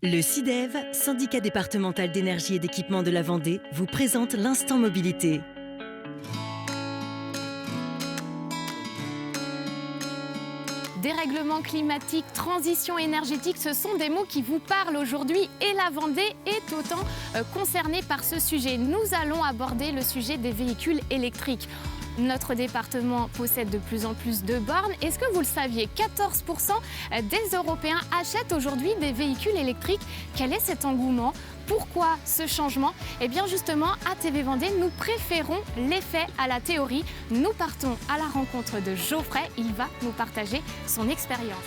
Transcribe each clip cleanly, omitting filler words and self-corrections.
Le SIDEV, syndicat départemental d'énergie et d'équipement de la Vendée, vous présente l'Instant Mobilité. Dérèglement climatique, transition énergétique, ce sont des mots qui vous parlent aujourd'hui et la Vendée est autant concernée par ce sujet. Nous allons aborder le sujet des véhicules électriques. Notre département possède de plus en plus de bornes. Est-ce que vous le saviez? 14% des Européens achètent aujourd'hui des véhicules électriques. Quel est cet engouement? Pourquoi ce changement? Eh bien justement, à TV Vendée, nous préférons les faits à la théorie. Nous partons à la rencontre de Geoffrey. Il va nous partager son expérience.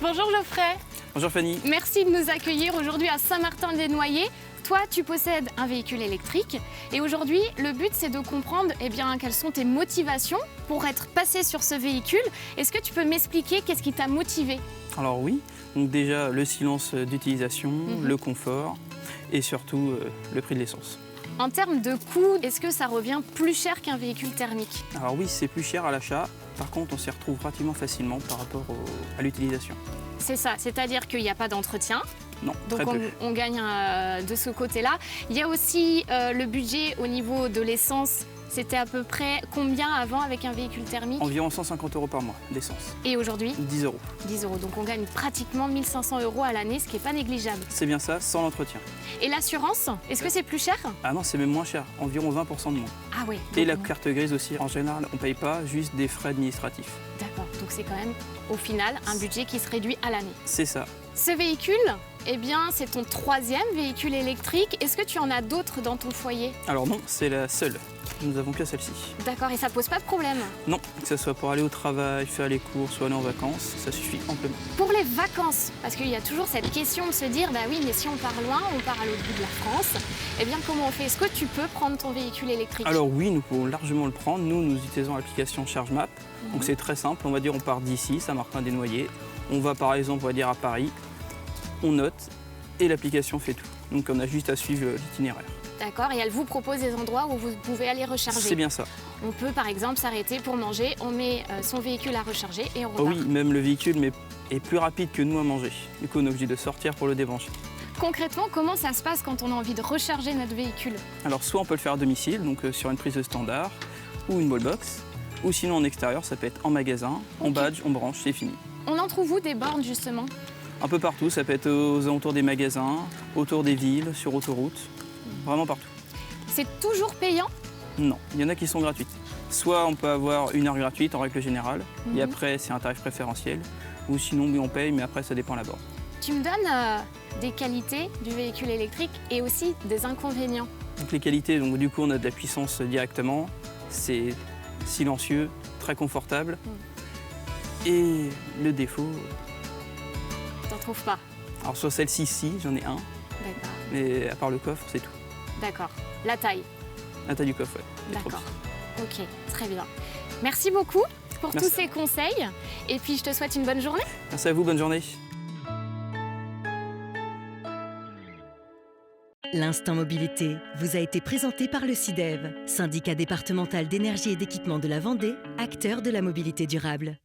Bonjour Geoffrey. Bonjour Fanny. Merci de nous accueillir aujourd'hui à Saint-Martin-des-Noyers. Toi, tu possèdes un véhicule électrique et aujourd'hui, le but, c'est de comprendre quelles sont tes motivations pour être passé sur ce véhicule. Est-ce que tu peux m'expliquer qu'est-ce qui t'a motivé? Alors oui, donc déjà le silence d'utilisation, le confort et surtout le prix de l'essence. En termes de coût, est-ce que ça revient plus cher qu'un véhicule thermique? Alors oui, c'est plus cher à l'achat. Par contre, on s'y retrouve relativement facilement par rapport à l'utilisation. C'est ça, c'est-à-dire qu'il n'y a pas d'entretien. Non, donc très peu. on gagne de ce côté-là. Il y a aussi le budget au niveau de l'essence. C'était à peu près combien avant avec un véhicule thermique? Environ 150 € par mois d'essence. Et aujourd'hui? 10 €. 10 €. Donc on gagne pratiquement 1 500 € à l'année, ce qui n'est pas négligeable. C'est bien ça, sans l'entretien. Et l'assurance, est-ce que c'est plus cher? Ah non, c'est même moins cher, environ 20% de moins. Ah oui. Et la carte grise aussi, en général, on ne paye pas, juste des frais administratifs. D'accord, donc c'est quand même au final un budget qui se réduit à l'année. C'est ça. Ce véhicule, c'est ton 3e véhicule électrique. Est-ce que tu en as d'autres dans ton foyer? Alors non, c'est la seule. Nous n'avons que celle-ci. D'accord, et ça pose pas de problème? Non, que ce soit pour aller au travail, faire les courses ou aller en vacances, ça suffit amplement. Pour les vacances, parce qu'il y a toujours cette question de se dire, bah oui, mais si on part loin, on part à l'autre bout de la France, comment on fait? Est-ce que tu peux prendre ton véhicule électrique? Alors oui, nous pouvons largement le prendre. Nous utilisons l'application ChargeMap. Donc c'est très simple, on va dire on part d'ici, Saint-Martin-des-Noyers. On va par exemple, on va dire à Paris, on note et l'application fait tout. Donc on a juste à suivre l'itinéraire. D'accord, et elle vous propose des endroits où vous pouvez aller recharger. C'est bien ça. On peut par exemple s'arrêter pour manger, on met son véhicule à recharger et on repart. Oui, même le véhicule est plus rapide que nous à manger. Du coup, on est obligé de sortir pour le débrancher. Concrètement, comment ça se passe quand on a envie de recharger notre véhicule? Alors soit on peut le faire à domicile, donc sur une prise de standard ou une wallbox, ou sinon en extérieur, ça peut être en magasin, on badge, on branche, c'est fini. On en trouve où des bornes justement? Un peu partout, ça peut être aux alentours des magasins, autour des villes, sur autoroute, vraiment partout. C'est toujours payant? Non, il y en a qui sont gratuites. Soit on peut avoir 1 heure gratuite en règle générale, et après c'est un tarif préférentiel, ou sinon on paye, mais après ça dépend à la borne. Tu me donnes des qualités du véhicule électrique et aussi des inconvénients. Donc les qualités, donc du coup on a de la puissance directement, c'est silencieux, très confortable, et le défaut... T'en trouves pas? Alors sur celle-ci, si, j'en ai un, D'accord. mais à part le coffre, c'est tout. D'accord. La taille? La taille du coffre, ouais. Il est trop D'accord. petit. Ok, très bien. Merci beaucoup pour Merci. tous ces conseils. Et puis je te souhaite une bonne journée. Merci à vous, bonne journée. L'Instant Mobilité vous a été présenté par le SIDEV, syndicat départemental d'énergie et d'équipement de la Vendée, acteur de la mobilité durable.